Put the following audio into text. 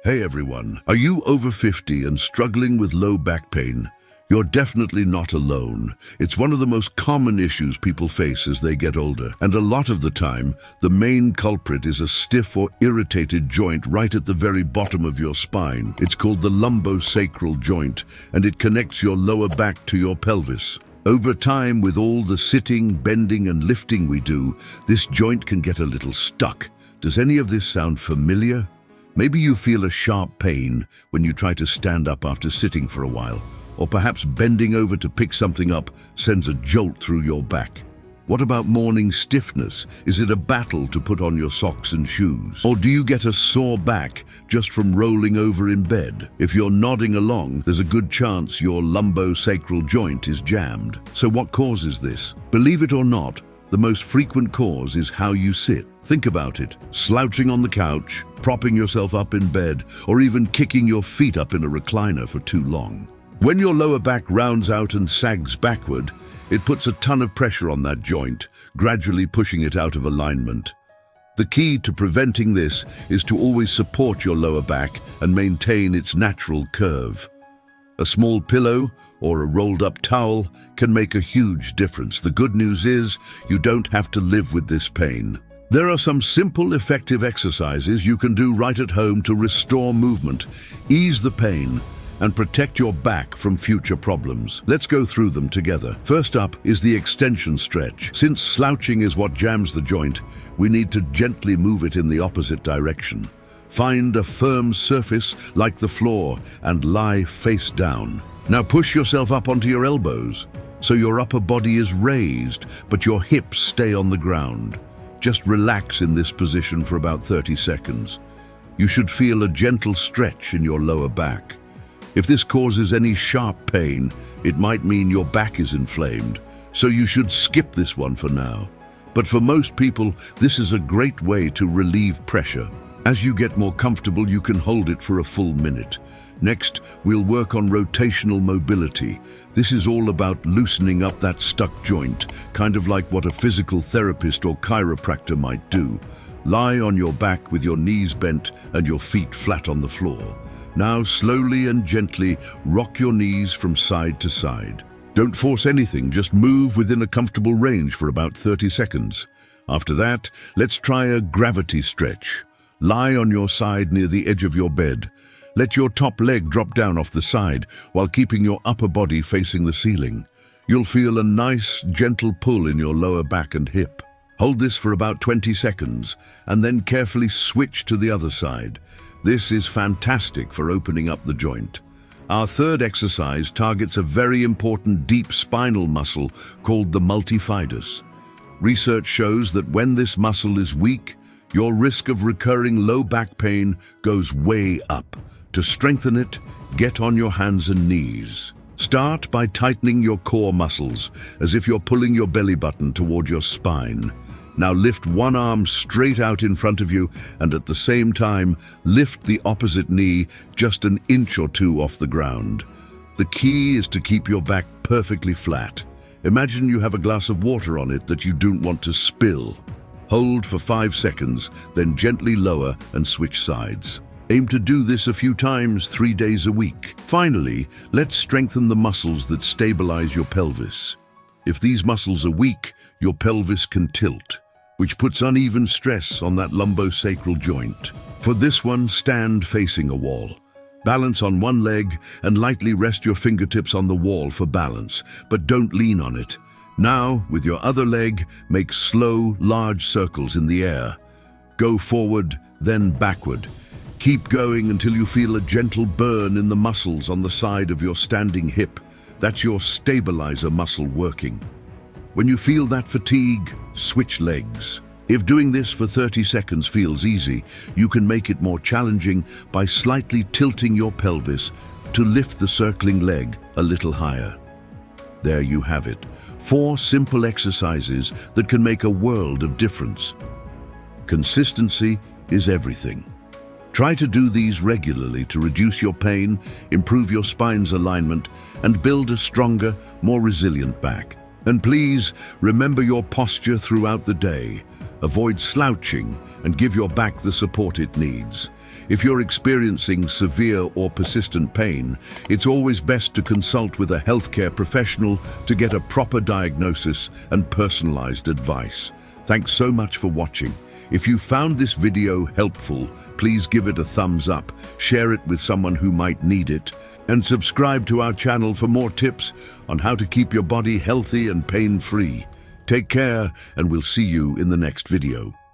Hey everyone, are you over 50 and struggling with low back pain? You're definitely not alone. It's one of the most common issues people face as they get older. And a lot of the time, the main culprit is a stiff or irritated joint right at the very bottom of your spine. It's called the lumbosacral joint, and it connects your lower back to your pelvis. Over time, with all the sitting, bending, and lifting we do, this joint can get a little stuck. Does any of this sound familiar? Maybe you feel a sharp pain when you try to stand up after sitting for a while, or perhaps bending over to pick something up sends a jolt through your back. What about morning stiffness? Is it a battle to put on your socks and shoes? Or do you get a sore back just from rolling over in bed? If you're nodding along, there's a good chance your lumbosacral joint is jammed. So what causes this? Believe it or not, the most frequent cause is how you sit. Think about it. Slouching on the couch, propping yourself up in bed, or even kicking your feet up in a recliner for too long. When your lower back rounds out and sags backward, it puts a ton of pressure on that joint, gradually pushing it out of alignment. The key to preventing this is to always support your lower back and maintain its natural curve. A small pillow or a rolled-up towel can make a huge difference. The good news is you don't have to live with this pain. There are some simple, effective exercises you can do right at home to restore movement, ease the pain, and protect your back from future problems. Let's go through them together. First up is the extension stretch. Since slouching is what jams the joint, we need to gently move it in the opposite direction. Find a firm surface like the floor and lie face down. Now push yourself up onto your elbows so your upper body is raised, but your hips stay on the ground. Just relax in this position for about 30 seconds. You should feel a gentle stretch in your lower back. If this causes any sharp pain, it might mean your back is inflamed, so you should skip this one for now. But for most people, this is a great way to relieve pressure. As you get more comfortable, you can hold it for a full minute. Next, we'll work on rotational mobility. This is all about loosening up that stuck joint, kind of like what a physical therapist or chiropractor might do. Lie on your back with your knees bent and your feet flat on the floor. Now, slowly and gently, rock your knees from side to side. Don't force anything, just move within a comfortable range for about 30 seconds. After that, let's try a gravity stretch. Lie on your side near the edge of your bed. Let your top leg drop down off the side while keeping your upper body facing the ceiling. You'll feel a nice, gentle pull in your lower back and hip. Hold this for about 20 seconds and then carefully switch to the other side. This is fantastic for opening up the joint. Our third exercise targets a very important deep spinal muscle called the multifidus. Research shows that when this muscle is weak, your risk of recurring low back pain goes way up. To strengthen it, get on your hands and knees. Start by tightening your core muscles, as if you're pulling your belly button toward your spine. Now lift one arm straight out in front of you, and at the same time, lift the opposite knee just an inch or two off the ground. The key is to keep your back perfectly flat. Imagine you have a glass of water on it that you don't want to spill. Hold for 5 seconds, then gently lower and switch sides. Aim to do this a few times, 3 days a week. Finally, let's strengthen the muscles that stabilize your pelvis. If these muscles are weak, your pelvis can tilt, which puts uneven stress on that lumbosacral joint. For this one, stand facing a wall. Balance on one leg and lightly rest your fingertips on the wall for balance, but don't lean on it. Now, with your other leg, make slow, large circles in the air. Go forward, then backward. Keep going until you feel a gentle burn in the muscles on the side of your standing hip. That's your stabilizer muscle working. When you feel that fatigue, switch legs. If doing this for 30 seconds feels easy, you can make it more challenging by slightly tilting your pelvis to lift the circling leg a little higher. There you have it. 4 simple exercises that can make a world of difference. Consistency is everything. Try to do these regularly to reduce your pain, improve your spine's alignment, and build a stronger, more resilient back. And please, remember your posture throughout the day. Avoid slouching and give your back the support it needs. If you're experiencing severe or persistent pain, it's always best to consult with a healthcare professional to get a proper diagnosis and personalized advice. Thanks so much for watching. If you found this video helpful, please give it a thumbs up, share it with someone who might need it, and subscribe to our channel for more tips on how to keep your body healthy and pain-free. Take care, and we'll see you in the next video.